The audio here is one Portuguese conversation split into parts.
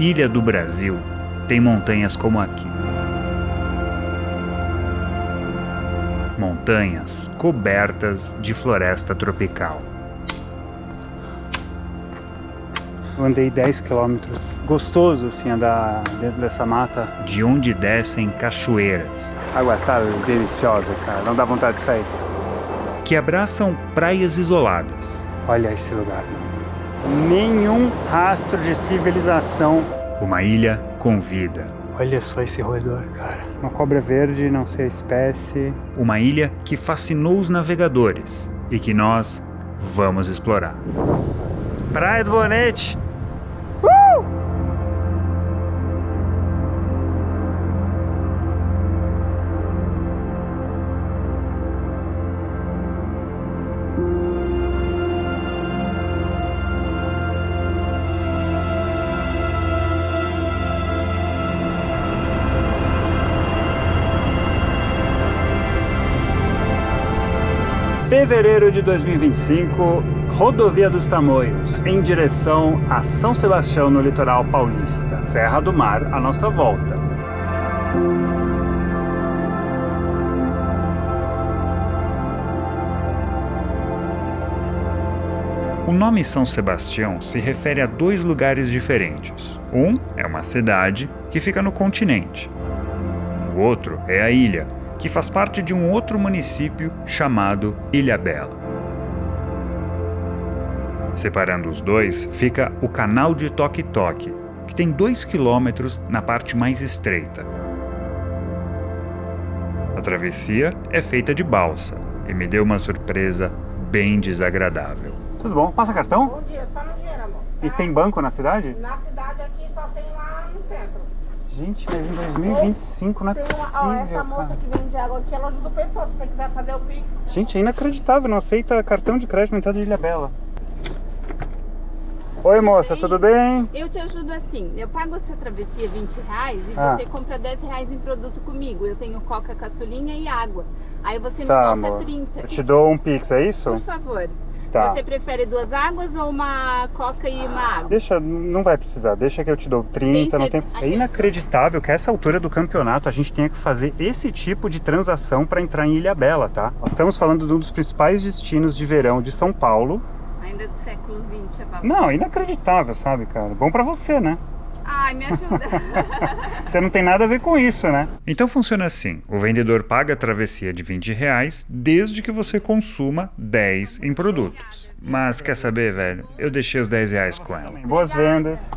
ilha do Brasil tem montanhas como aqui. Montanhas cobertas de floresta tropical. Eu andei 10 quilômetros. Gostoso, assim, andar dentro dessa mata. De onde descem cachoeiras. A água tá deliciosa, cara. Não dá vontade de sair. Que abraçam praias isoladas. Olha esse lugar. Nenhum rastro de civilização. Uma ilha com vida. Olha só esse roedor, cara. Uma cobra verde, não sei a espécie. Uma ilha que fascinou os navegadores e que nós vamos explorar. Praia do Bonete. Fevereiro de 2025, Rodovia dos Tamoios, em direção a São Sebastião, no litoral paulista. Serra do Mar, a nossa volta. O nome São Sebastião se refere a dois lugares diferentes. Um é uma cidade que fica no continente. O outro é a ilha, que faz parte de um outro município chamado Ilhabela. Separando os dois, fica o Canal de Toque-Toque, que tem 2 quilômetros na parte mais estreita. A travessia é feita de balsa e me deu uma surpresa bem desagradável. Tudo bom? Passa cartão? Bom dia, só no dinheiro, amor. E tem banco na cidade? Na cidade aqui só tem lá no centro. Gente, mas em 2025 não é possível, essa moça cara. que vende água aqui, ela ajuda o pessoal. Se você quiser fazer o Pix. Gente, é inacreditável, não aceita cartão de crédito na entrada de Ilhabela. Oi, moça, tudo bem? Eu te ajudo assim, eu pago essa travessia R$20 e você compra R$10 em produto comigo. Eu tenho coca, caçulinha e água. Aí você me volta amor. 30. Eu te dou um Pix, é isso? Por favor. Tá. Você prefere 2 águas ou uma coca e uma água? Deixa, não vai precisar, deixa que eu te dou 30, não tem... É inacreditável que a essa altura do campeonato a gente tenha que fazer esse tipo de transação para entrar em Ilhabela, tá? Nós estamos falando de um dos principais destinos de verão de São Paulo. Ainda do século XX, a balsa. Não, inacreditável, sabe, cara? Bom pra você, né? Ai, me ajuda. Você não tem nada a ver com isso, né? Então funciona assim, o vendedor paga a travessia de R$20 desde que você consuma 10 em produtos. Mas quer saber, velho? Eu deixei os R$10 com ela. Boas vendas.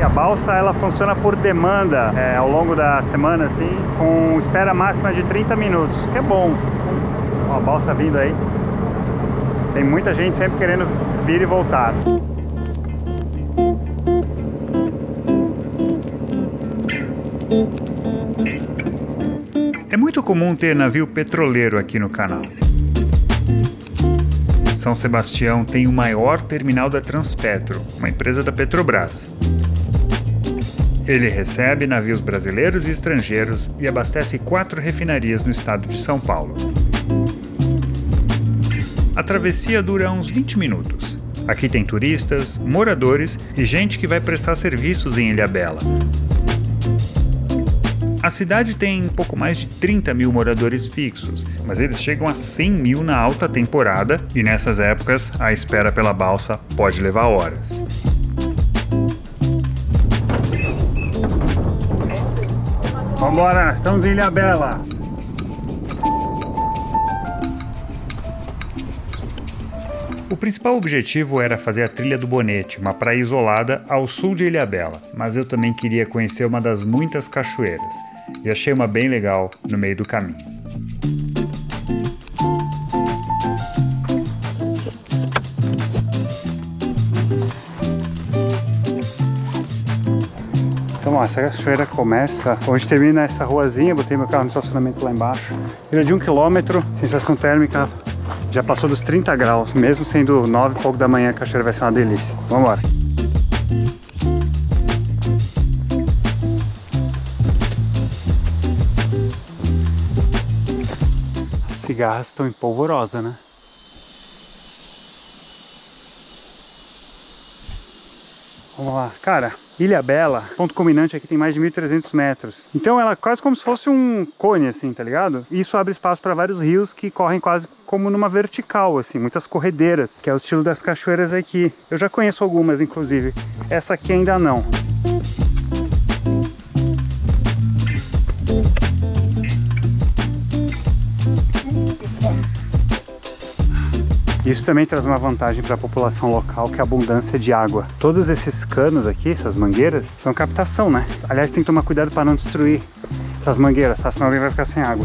E a balsa, ela funciona por demanda ao longo da semana, assim, com espera máxima de 30 minutos, que é bom. Ó, a balsa vindo aí. Tem muita gente sempre querendo vir e voltar. É muito comum ter navio petroleiro aqui no canal. São Sebastião tem o maior terminal da Transpetro, uma empresa da Petrobras. Ele recebe navios brasileiros e estrangeiros e abastece 4 refinarias no estado de São Paulo. A travessia dura uns 20 minutos. Aqui tem turistas, moradores e gente que vai prestar serviços em Ilhabela. A cidade tem um pouco mais de 30 mil moradores fixos, mas eles chegam a 100 mil na alta temporada e nessas épocas a espera pela balsa pode levar horas. Vambora, estamos em Ilhabela. O principal objetivo era fazer a Trilha do Bonete, uma praia isolada ao sul de Ilhabela, mas eu também queria conhecer uma das muitas cachoeiras, e achei uma bem legal no meio do caminho. Então, ó, essa cachoeira começa, onde termina essa ruazinha, botei meu carro no estacionamento lá embaixo. Trilha de 1 quilômetro, sensação térmica já passou dos 30 graus, mesmo sendo 9 e pouco da manhã, a cachoeira vai ser uma delícia. Vamos embora. As cigarras estão em polvorosa, né? Vamos lá. Cara, Ilhabela, ponto culminante aqui tem mais de 1.300 metros. Então ela é quase como se fosse um cone, assim, tá ligado? E isso abre espaço para vários rios que correm quase como numa vertical, assim, muitas corredeiras, que é o estilo das cachoeiras aqui. Eu já conheço algumas, inclusive. Essa aqui ainda não. Isso também traz uma vantagem para a população local, que é a abundância de água. Todos esses canos aqui, essas mangueiras, são captação, né? Aliás, tem que tomar cuidado para não destruir essas mangueiras, tá? Senão alguém vai ficar sem água.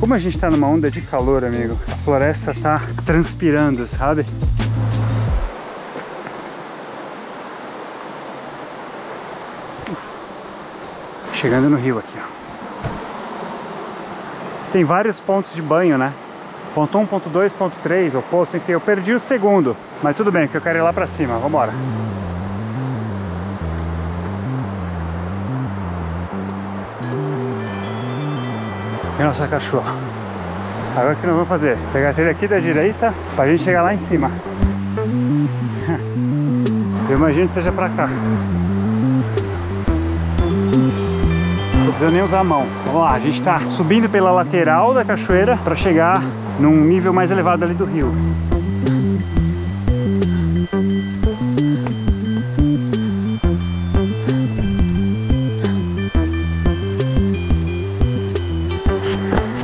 Como a gente está numa onda de calor, amigo, a floresta tá transpirando, sabe? Chegando no rio aqui, ó. Tem vários pontos de banho, né? Ponto 1, ponto 2, ponto 3, o posto, enfim, eu perdi o segundo. Mas tudo bem, que eu quero ir lá pra cima, vambora. E nossa cachorra. Agora o que nós vamos fazer? Pegar a trilha aqui da direita pra gente chegar lá em cima. Eu imagino que seja pra cá. Não precisa nem usar a mão. Vamos lá, a gente está subindo pela lateral da cachoeira para chegar num nível mais elevado ali do rio.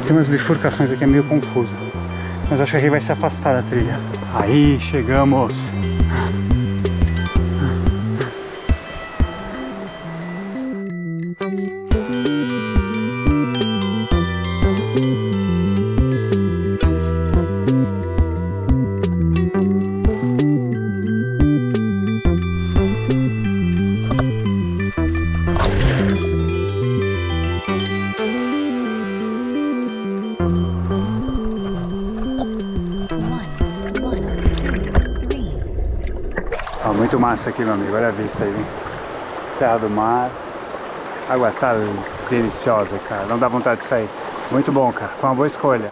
Tem umas bifurcações aqui, é meio confuso. Mas acho que aqui vai se afastar da trilha. Aí, chegamos! Muito massa aqui, meu amigo, olha a vista aí, hein? Serra do Mar, a água tá deliciosa, cara, não dá vontade de sair. Muito bom, cara, foi uma boa escolha.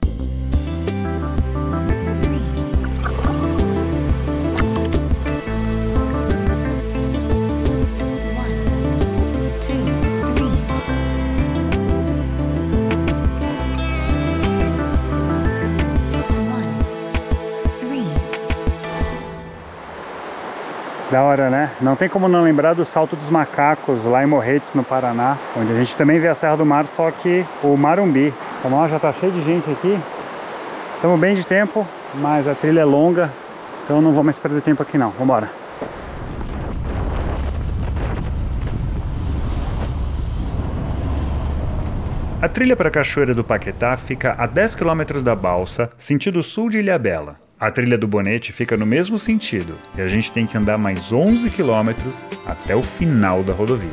Da hora, né? Não tem como não lembrar do Salto dos Macacos, lá em Morretes, no Paraná, onde a gente também vê a Serra do Mar, só que o Marumbi. Então, ó, já tá cheio de gente aqui. Estamos bem de tempo, mas a trilha é longa, então não vou mais perder tempo aqui não. Vambora! A trilha para a Cachoeira do Paquetá fica a 10 km da balsa, sentido sul de Ilhabela. A trilha do Bonete fica no mesmo sentido, e a gente tem que andar mais 11 km até o final da rodovia.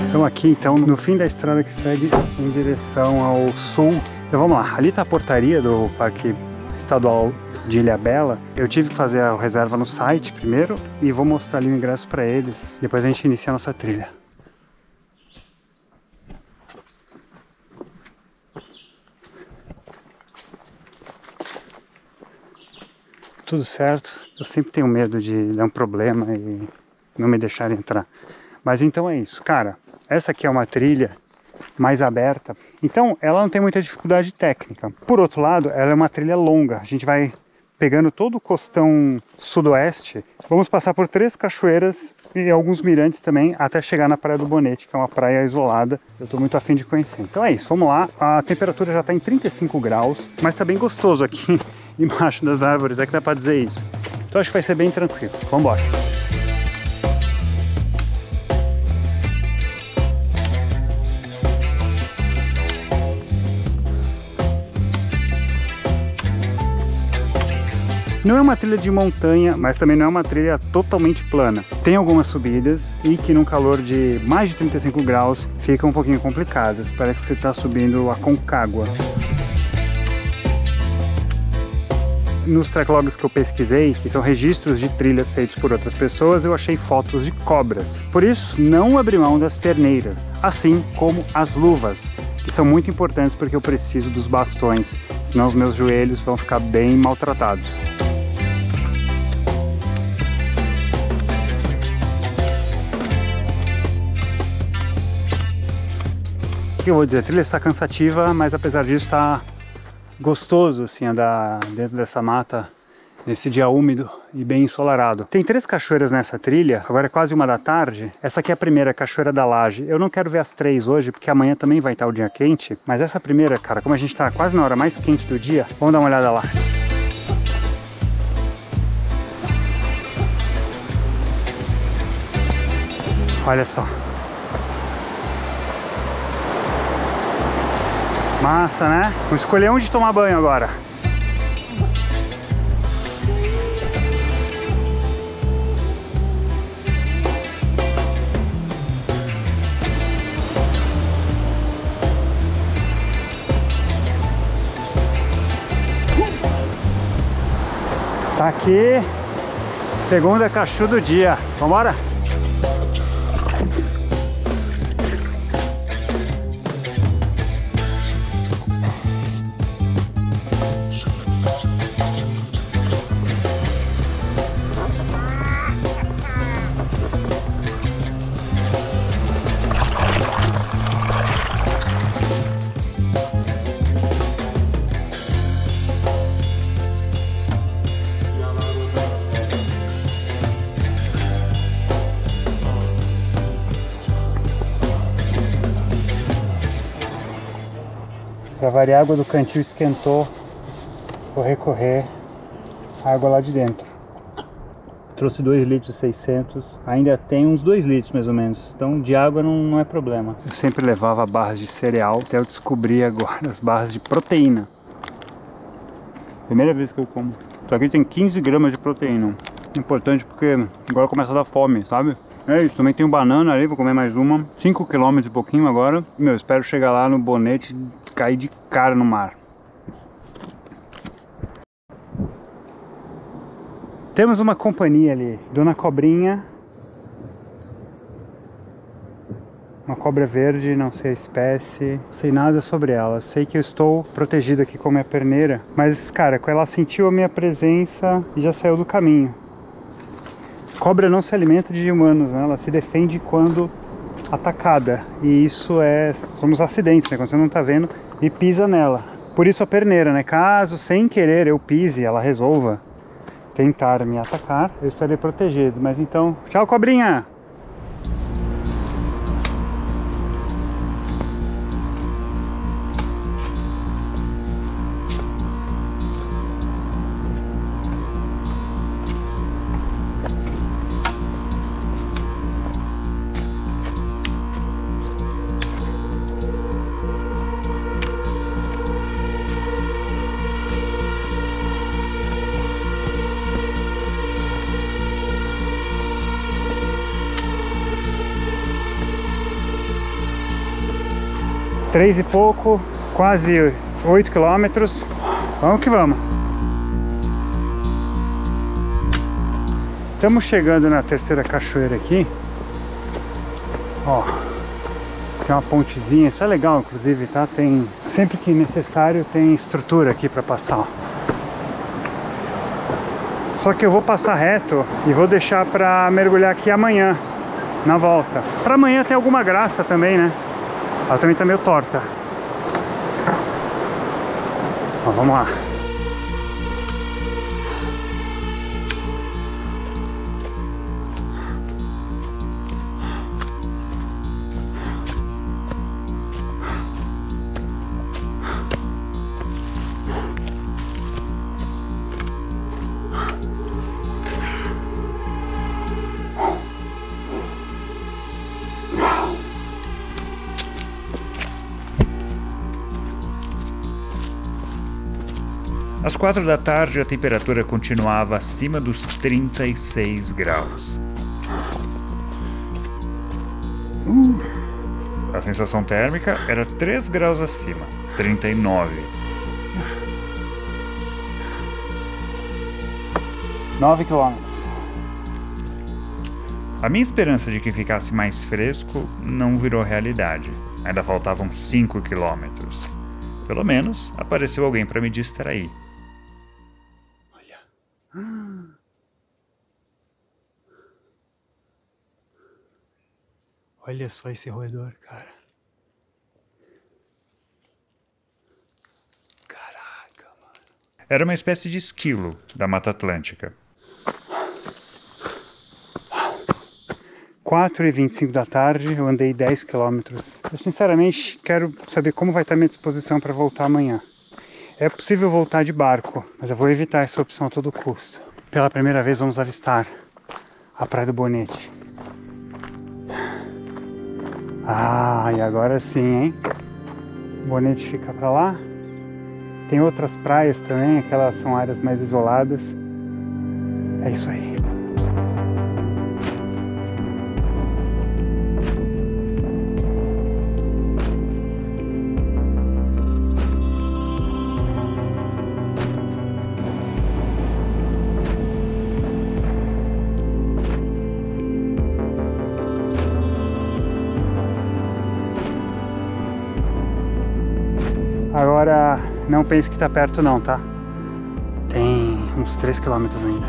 Estamos aqui então no fim da estrada que segue em direção ao sul. Então vamos lá, ali está a portaria do Parque Estadual de Ilhabela. Eu tive que fazer a reserva no site primeiro e vou mostrar ali o ingresso para eles, depois a gente inicia a nossa trilha. Tudo certo, eu sempre tenho medo de dar um problema e não me deixarem entrar. Mas então é isso, cara, essa aqui é uma trilha mais aberta, então ela não tem muita dificuldade técnica. Por outro lado, ela é uma trilha longa, a gente vai pegando todo o costão sudoeste, vamos passar por 3 cachoeiras e alguns mirantes também, até chegar na Praia do Bonete, que é uma praia isolada, eu tô muito afim de conhecer. Então é isso, vamos lá, a temperatura já tá em 35 graus, mas tá bem gostoso aqui embaixo das árvores, é que dá pra dizer isso. Então acho que vai ser bem tranquilo. Vamos embora. Não é uma trilha de montanha, mas também não é uma trilha totalmente plana. Tem algumas subidas e que num calor de mais de 35 graus ficam um pouquinho complicadas. Parece que você está subindo a Concagua. nos tracklogs que eu pesquisei, que são registros de trilhas feitos por outras pessoas, eu achei fotos de cobras. Por isso, não abri mão das perneiras, assim como as luvas, que são muito importantes porque eu preciso dos bastões, senão os meus joelhos vão ficar bem maltratados. O que eu vou dizer? A trilha está cansativa, mas apesar disso está gostoso assim andar dentro dessa mata nesse dia úmido e bem ensolarado. Tem 3 cachoeiras nessa trilha, agora é quase 1 da tarde. Essa aqui é a primeira, a Cachoeira da Laje. Eu não quero ver as 3 hoje, porque amanhã também vai estar o dia quente, mas essa primeira, cara, como a gente está quase na hora mais quente do dia, vamos dar uma olhada lá. Olha só. Massa, né? Vamos escolher onde tomar banho agora. Tá aqui, segunda cachu do dia. Vambora? Para variar, a água do cantil esquentou, vou recorrer à água lá de dentro. Trouxe 2,6 litros, ainda tem uns 2 litros mais ou menos, então de água não é problema. Eu sempre levava barras de cereal, até eu descobri agora as barras de proteína. Primeira vez que eu como. Isso aqui tem 15 gramas de proteína. Importante porque agora começa a dar fome, sabe? É isso, também tem um banana ali, vou comer mais uma. 5 km e pouquinho agora. Meu, espero chegar lá no Bonete e cair de cara no mar. Temos uma companhia ali, Dona Cobrinha. Uma cobra verde, não sei a espécie, não sei nada sobre ela. Sei que eu estou protegido aqui com a minha perneira, mas, cara, ela sentiu a minha presença e já saiu do caminho. Cobra não se alimenta de humanos, né? Ela se defende quando atacada. E isso são os acidentes, né? Quando você não tá vendo e pisa nela. Por isso a perneira, né? Caso sem querer eu pise e ela resolva tentar me atacar, eu estarei protegido. Mas então, tchau, cobrinha! Três e pouco, quase 8 quilômetros. Vamos que vamos. Estamos chegando na terceira cachoeira aqui. Ó, tem uma pontezinha, isso é legal inclusive, tá? Tem, sempre que necessário tem estrutura aqui para passar. Ó. Só que eu vou passar reto e vou deixar para mergulhar aqui amanhã, na volta. Para amanhã tem alguma graça também, né? Ela também tá meio torta. Ó, vamos lá. Às 4 da tarde, a temperatura continuava acima dos 36 graus. A sensação térmica era 3 graus acima, 39. 9 quilômetros. A minha esperança de que ficasse mais fresco não virou realidade. Ainda faltavam 5 quilômetros. Pelo menos apareceu alguém para me distrair. Olha. Olha só esse roedor, cara. Caraca, mano. Era uma espécie de esquilo da Mata Atlântica. 4h25 da tarde, eu andei 10 quilômetros. Eu sinceramente quero saber como vai estar a minha disposição para voltar amanhã. É possível voltar de barco, mas eu vou evitar essa opção a todo custo. Pela primeira vez vamos avistar a Praia do Bonete. Ah, e agora sim, hein? O Bonete fica para lá. Tem outras praias também, aquelas são áreas mais isoladas. É isso aí. Agora, não pense que tá perto não, tá? Tem uns 3 quilômetros ainda.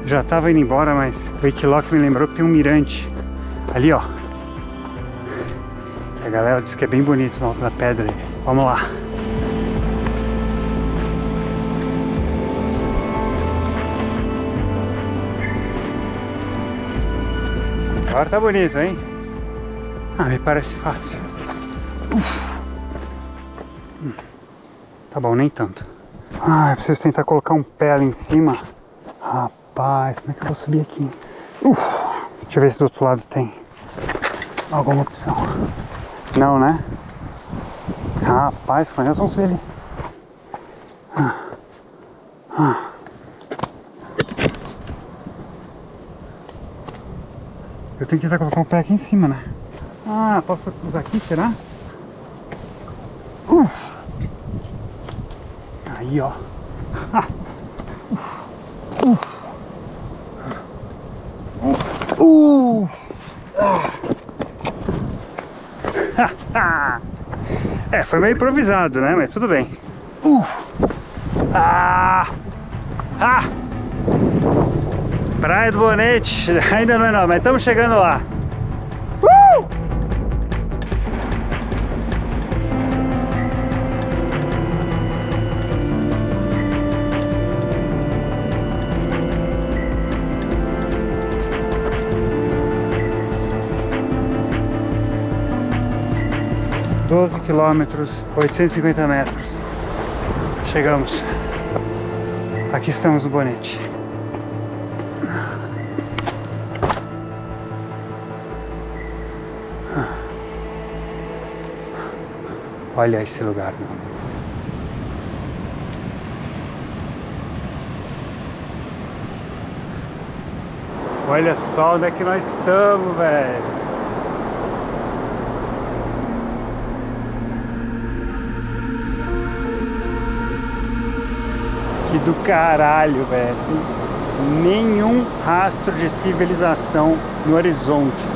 Já tava indo embora, mas o Wikiloc me lembrou que tem um mirante ali, ó. A galera diz que é bem bonito no alto da pedra. Vamos lá. Agora tá bonito, hein? Ah, me parece fácil. Tá bom, nem tanto. Ah, eu preciso tentar colocar um pé ali em cima. Rapaz, como é que eu vou subir aqui? Deixa eu ver se do outro lado tem alguma opção. Não, né? Rapaz, nós vamos subir ali. Eu tenho que tentar colocar o pé aqui em cima, né? Ah, posso usar aqui, será? Aí, ó. É, foi meio improvisado, né? Mas tudo bem. Praia do Bonete, ainda não é não, mas estamos chegando lá. 12 quilômetros, 850 metros. Chegamos. Aqui estamos no Bonete. Olha esse lugar, meu. Olha só onde é que nós estamos, velho. Que do caralho, velho. Nenhum rastro de civilização no horizonte.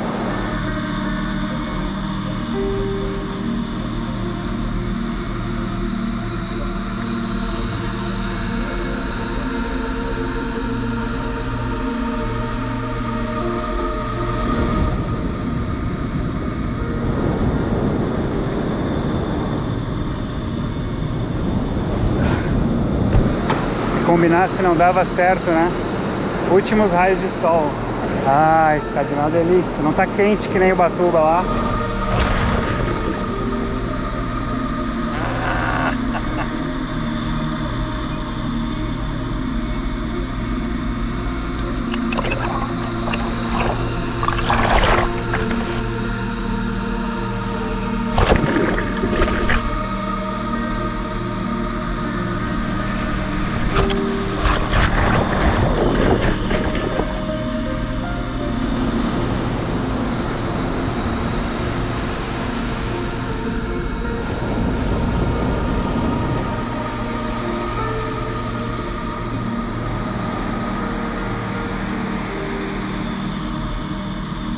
Combinasse não dava certo, né? Últimos raios de sol. Ai, tá de uma delícia. Não tá quente que nem Ubatuba lá.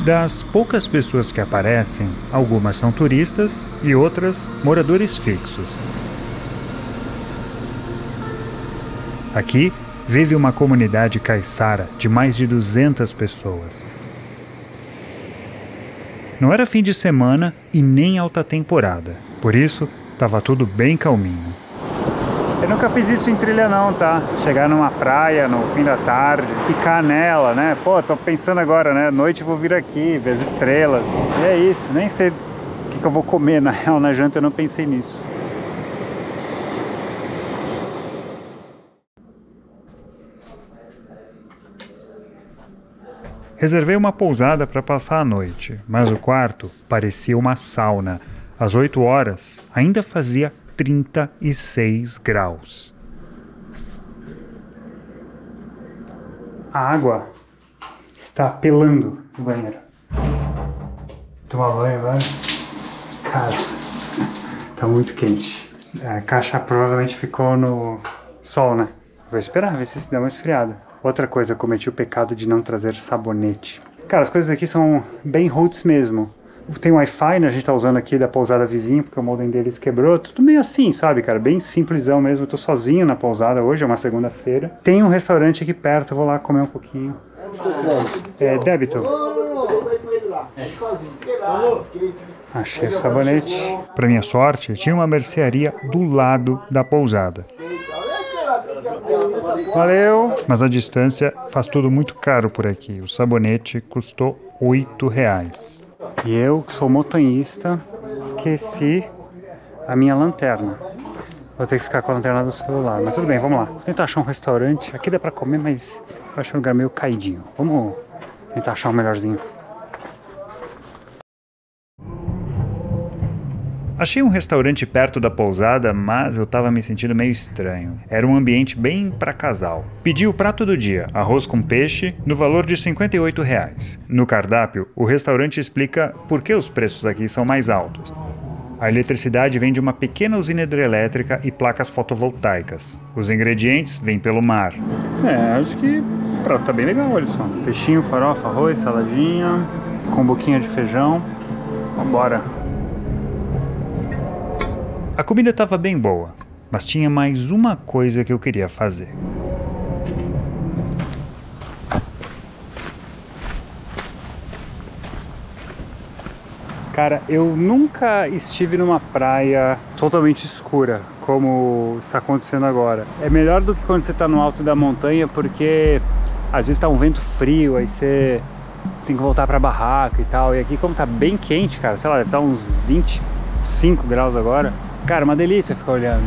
Das poucas pessoas que aparecem, algumas são turistas e outras moradores fixos. Aqui vive uma comunidade caiçara de mais de 200 pessoas. Não era fim de semana e nem alta temporada, por isso estava tudo bem calminho. Eu nunca fiz isso em trilha não, tá? Chegar numa praia no fim da tarde, ficar nela, né? Pô, tô pensando agora, né? Noite eu vou vir aqui, ver as estrelas. E é isso, nem sei o que eu vou comer na real, na janta eu não pensei nisso. Reservei uma pousada para passar a noite, mas o quarto parecia uma sauna. Às 8 horas, ainda fazia 36 graus. A água está pelando no banheiro. Tomar banho agora? Cara, tá muito quente. A caixa provavelmente ficou no sol, né? Vou esperar, ver se dá uma esfriada. Outra coisa, eu cometi o pecado de não trazer sabonete. Cara, as coisas aqui são bem roots mesmo. Tem Wi-Fi, né? A gente tá usando aqui da pousada vizinha, porque o modem deles quebrou. Tudo meio assim, sabe, cara? Bem simplesão mesmo. Eu tô sozinho na pousada hoje, é uma segunda-feira. Tem um restaurante aqui perto, eu vou lá comer um pouquinho. É débito. Achei o sabonete. Para minha sorte, tinha uma mercearia do lado da pousada. Valeu! Mas a distância faz tudo muito caro por aqui. O sabonete custou R$8. E eu, que sou montanhista, esqueci a minha lanterna. Vou ter que ficar com a lanterna do celular, mas tudo bem, vamos lá. Vou tentar achar um restaurante. Aqui dá pra comer, mas eu acho um lugar meio caidinho. Vamos tentar achar um melhorzinho. Achei um restaurante perto da pousada, mas eu tava me sentindo meio estranho. Era um ambiente bem pra casal. Pedi o prato do dia, arroz com peixe, no valor de R$58. No cardápio, o restaurante explica por que os preços aqui são mais altos. A eletricidade vem de uma pequena usina hidrelétrica e placas fotovoltaicas. Os ingredientes vêm pelo mar. Acho que o prato tá bem legal, olha só. Peixinho, farofa, arroz, saladinha, com boquinha de feijão. Vambora. A comida estava bem boa, mas tinha mais uma coisa que eu queria fazer. Cara, eu nunca estive numa praia totalmente escura, como está acontecendo agora. É melhor do que quando você está no alto da montanha, porque às vezes está um vento frio, aí você tem que voltar para a barraca e tal. E aqui, como tá bem quente, cara, sei lá, deve estar uns 25 graus agora. Cara, uma delícia ficar olhando.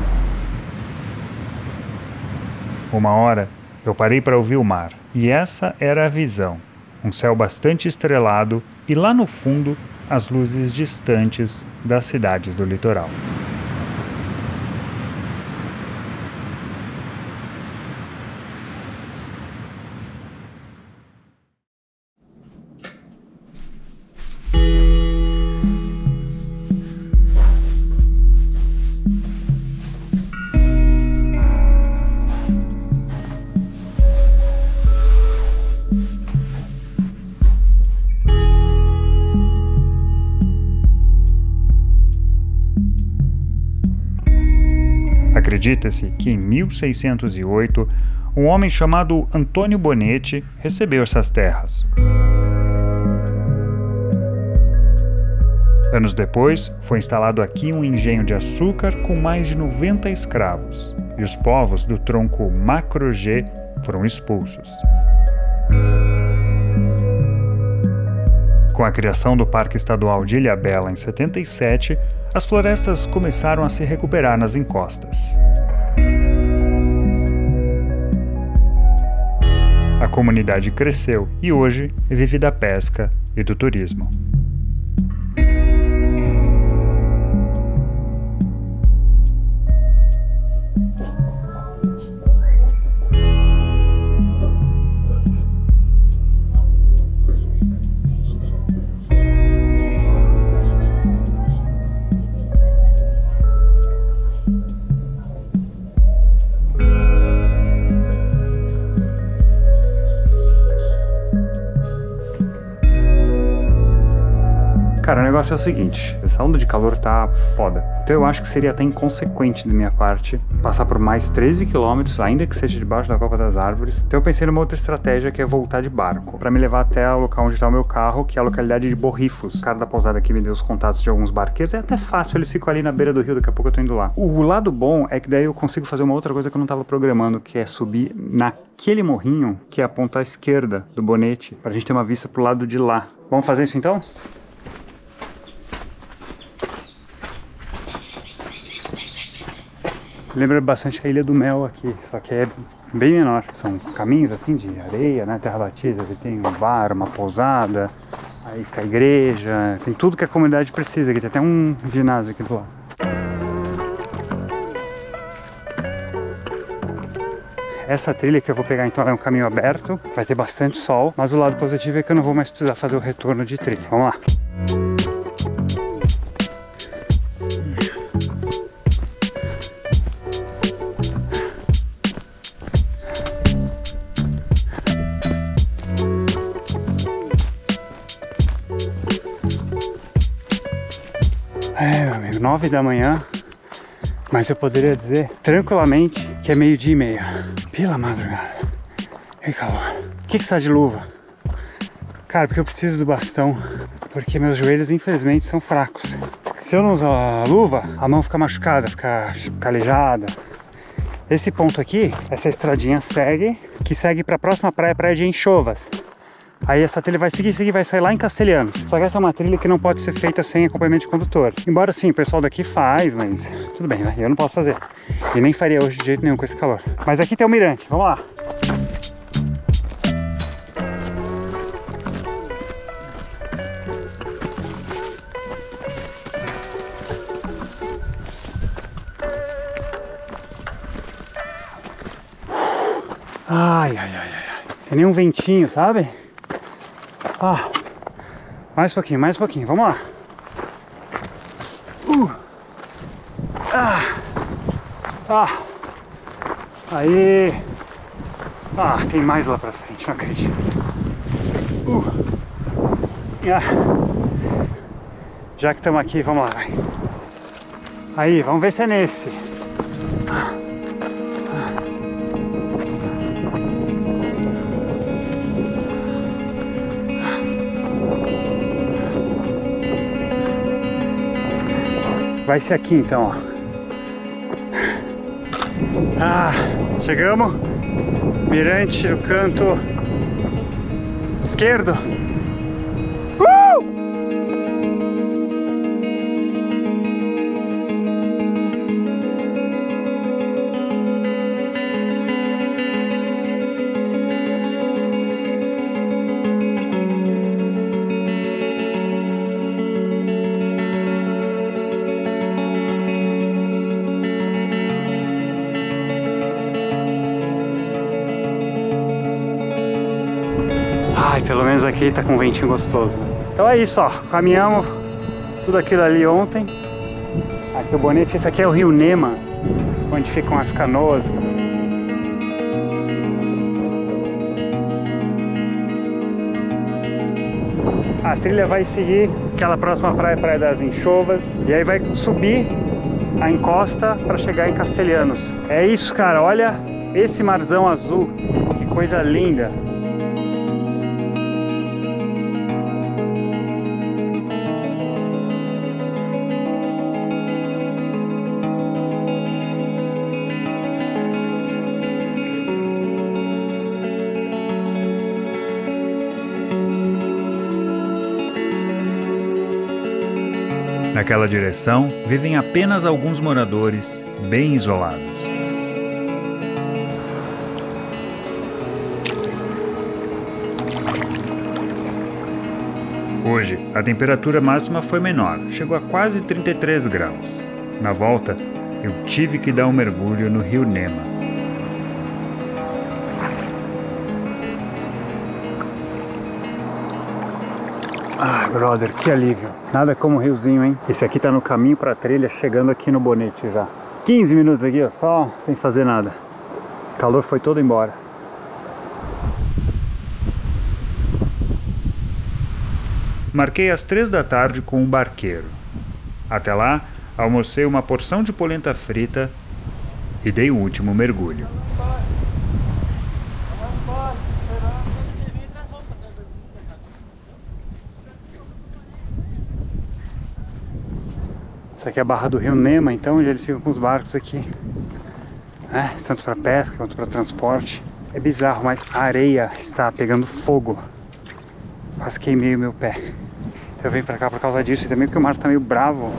Uma hora, eu parei para ouvir o mar, e essa era a visão. Um céu bastante estrelado e lá no fundo, as luzes distantes das cidades do litoral. Acredita-se que em 1608, um homem chamado Antônio Bonetti recebeu essas terras. Anos depois, foi instalado aqui um engenho de açúcar com mais de 90 escravos, e os povos do tronco Macro-G foram expulsos. Com a criação do Parque Estadual de Ilhabela em 77, as florestas começaram a se recuperar nas encostas. A comunidade cresceu e hoje vive da pesca e do turismo. Cara, o negócio é o seguinte, essa onda de calor tá foda. Então eu acho que seria até inconsequente da minha parte passar por mais 13 km, ainda que seja debaixo da copa das árvores. Então eu pensei numa outra estratégia, que é voltar de barco, pra me levar até o local onde tá o meu carro, que é a localidade de Borrifos. O cara da pousada aqui me deu os contatos de alguns barqueiros, é até fácil, eles ficam ali na beira do rio, daqui a pouco eu tô indo lá. O lado bom é que daí eu consigo fazer uma outra coisa que eu não tava programando, que é subir naquele morrinho, que é a ponta esquerda do Bonete, pra gente ter uma vista pro lado de lá. Vamos fazer isso então? Lembra bastante a Ilha do Mel aqui, só que é bem menor. São caminhos assim de areia, né, terra batida, tem um bar, uma pousada, aí fica a igreja, tem tudo que a comunidade precisa aqui, tem até um ginásio aqui do lado. Essa trilha que eu vou pegar então é um caminho aberto, vai ter bastante sol, mas o lado positivo é que eu não vou mais precisar fazer o retorno de trilha. Vamos lá! É, meu amigo, 9 da manhã, mas eu poderia dizer tranquilamente que é 12h30. Pela madrugada. Que calor. Por que você tá de luva? Cara, porque eu preciso do bastão, porque meus joelhos infelizmente são fracos. Se eu não usar a luva, a mão fica machucada, fica calejada. Esse ponto aqui, essa estradinha que segue para a próxima praia, praia de Enxovas. Aí essa trilha vai seguir, vai sair lá em Castelhanos. Só que essa é uma trilha que não pode ser feita sem acompanhamento de condutor. Embora sim, o pessoal daqui faz, mas tudo bem, né? Eu não posso fazer. E nem faria hoje de jeito nenhum com esse calor. Mas aqui tem o mirante, vamos lá. Ai, ai, ai, ai. Tem nem um ventinho, sabe? Ah, mais um pouquinho, vamos lá. Aí. Tem mais lá pra frente, não acredito. Já que estamos aqui, vamos lá, vai. Aí, vamos ver se é nesse. Vai ser aqui então, ó. Chegamos. Mirante do canto esquerdo. Ai, pelo menos aqui tá com um ventinho gostoso. Então é isso, ó. Caminhamos tudo aquilo ali ontem. Aqui o Bonete, esse aqui é o Rio Nema, onde ficam as canoas. A trilha vai seguir aquela próxima praia, Praia das Enxovas, e aí vai subir a encosta para chegar em Castelhanos. É isso, cara, olha esse marzão azul, que coisa linda. Naquela direção, vivem apenas alguns moradores, bem isolados. Hoje, a temperatura máxima foi menor, chegou a quase 33 graus. Na volta, eu tive que dar um mergulho no Rio Nema. Ah, brother, que alívio. Nada como o riozinho, hein? Esse aqui tá no caminho pra trilha, chegando aqui no Bonete já. 15 minutos aqui, ó, só sem fazer nada. O calor foi todo embora. marquei às 3 da tarde com o barqueiro. Até lá, almocei uma porção de polenta frita e dei o último mergulho. Isso aqui é a Barra do Rio Nema, então, onde eles ficam com os barcos aqui, né? Tanto para pesca quanto para transporte. É bizarro, mas a areia está pegando fogo. Quase queimei o meu pé. Eu venho pra cá por causa disso e também porque o mar tá meio bravo.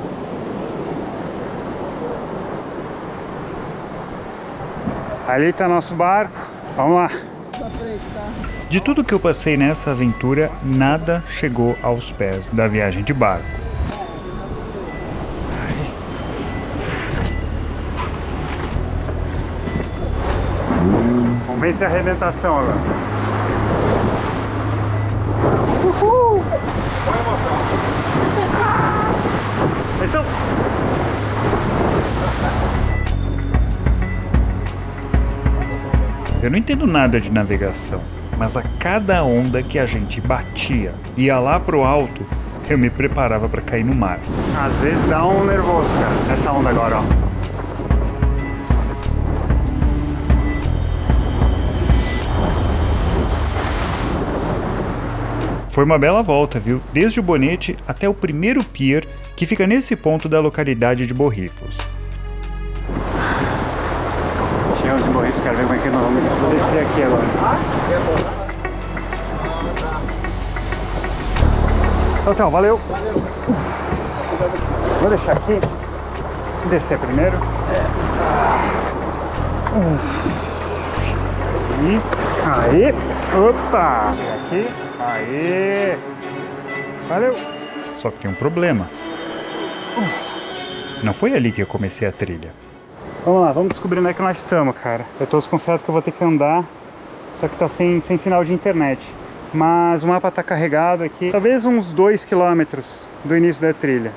Ali tá nosso barco. Vamos lá. De tudo que eu passei nessa aventura, nada chegou aos pés da viagem de barco. Vamos ver se é a arrebentação agora. Uhul! Atenção! Eu não entendo nada de navegação, mas a cada onda que a gente batia, ia lá pro alto, eu me preparava para cair no mar. Às vezes dá um nervoso, cara, essa onda agora, ó. Foi uma bela volta, viu? Desde o Bonete até o primeiro pier, que fica nesse ponto da localidade de Borrifos. Chegamos em Borrifos, quero ver como é que nós vamos descer aqui agora. Então, valeu! Vou deixar aqui. Descer primeiro. E aí, opa! Aqui, aí, valeu! Só que tem um problema. Não foi ali que eu comecei a trilha. Vamos lá, vamos descobrir onde é que nós estamos, cara. Eu tô desconfiado que eu vou ter que andar, só que tá sem sinal de internet. Mas o mapa tá carregado aqui, talvez uns 2 km do início da trilha.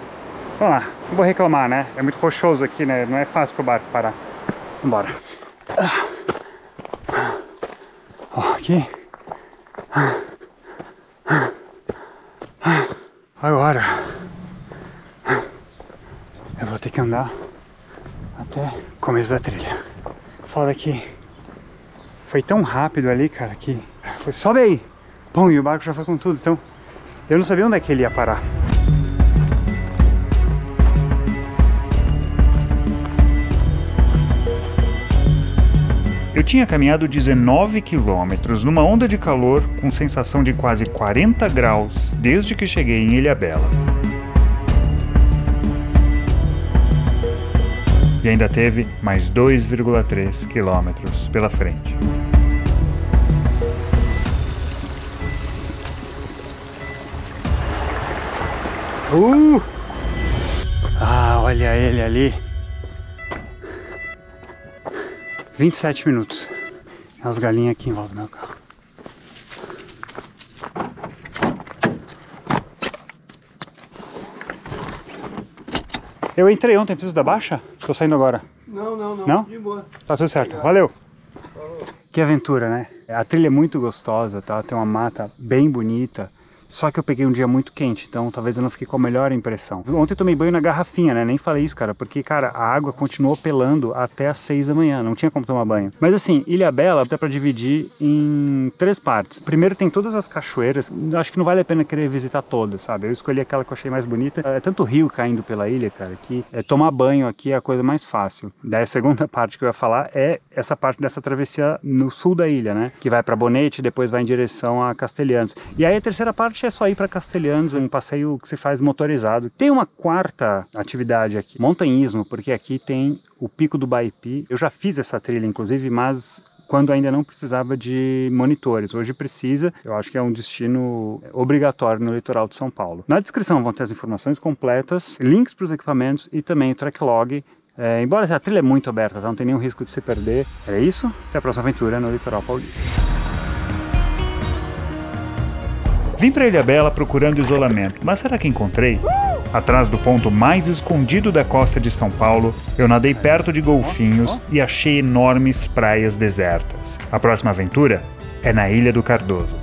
Vamos lá, não vou reclamar, né? É muito rochoso aqui, né? Não é fácil pro barco parar. Vambora. Ó, aqui. Agora eu vou ter que andar até o começo da trilha. Foda que foi tão rápido ali, cara, que foi, sobe aí! Bom, e o barco já foi com tudo, então eu não sabia onde é que ele ia parar. Eu tinha caminhado 19 quilômetros numa onda de calor com sensação de quase 40 graus desde que cheguei em Ilhabela. E ainda teve mais 2,3 quilômetros pela frente. Ah, olha ele ali. 27 minutos. Tem as galinhas aqui em volta do meu carro. Eu entrei ontem, preciso da baixa? Tô saindo agora. Não. Não? De boa. Tá tudo certo. Valeu. Que aventura, né? A trilha é muito gostosa, tá? Tem uma mata bem bonita. Só que eu peguei um dia muito quente, então talvez eu não fiquei com a melhor impressão. Ontem eu tomei banho na garrafinha, né? Nem falei isso, cara, porque, cara, a água continuou pelando até às 6 da manhã, não tinha como tomar banho. Mas assim, Ilhabela dá pra dividir em 3 partes. Primeiro tem todas as cachoeiras, acho que não vale a pena querer visitar todas, sabe? Eu escolhi aquela que eu achei mais bonita. É tanto rio caindo pela ilha, cara, que tomar banho aqui é a coisa mais fácil. Daí a segunda parte que eu ia falar é essa parte dessa travessia no sul da ilha, né? Que vai pra Bonete e depois vai em direção a Castelhanos. E aí a terceira parte é só ir para Castelhanos, um passeio que se faz motorizado. Tem uma quarta atividade aqui, montanhismo, porque aqui tem o Pico do Baipi. Eu já fiz essa trilha, inclusive, mas quando ainda não precisava de monitores. Hoje precisa, eu acho que é um destino obrigatório no litoral de São Paulo. Na descrição vão ter as informações completas, links para os equipamentos e também o track log. Embora a trilha é muito aberta, tá? Não tem nenhum risco de se perder. É isso, até a próxima aventura no litoral paulista. Vim para Ilhabela procurando isolamento, mas será que encontrei? Atrás do ponto mais escondido da costa de São Paulo, eu nadei perto de golfinhos e achei enormes praias desertas. A próxima aventura é na Ilha do Cardoso.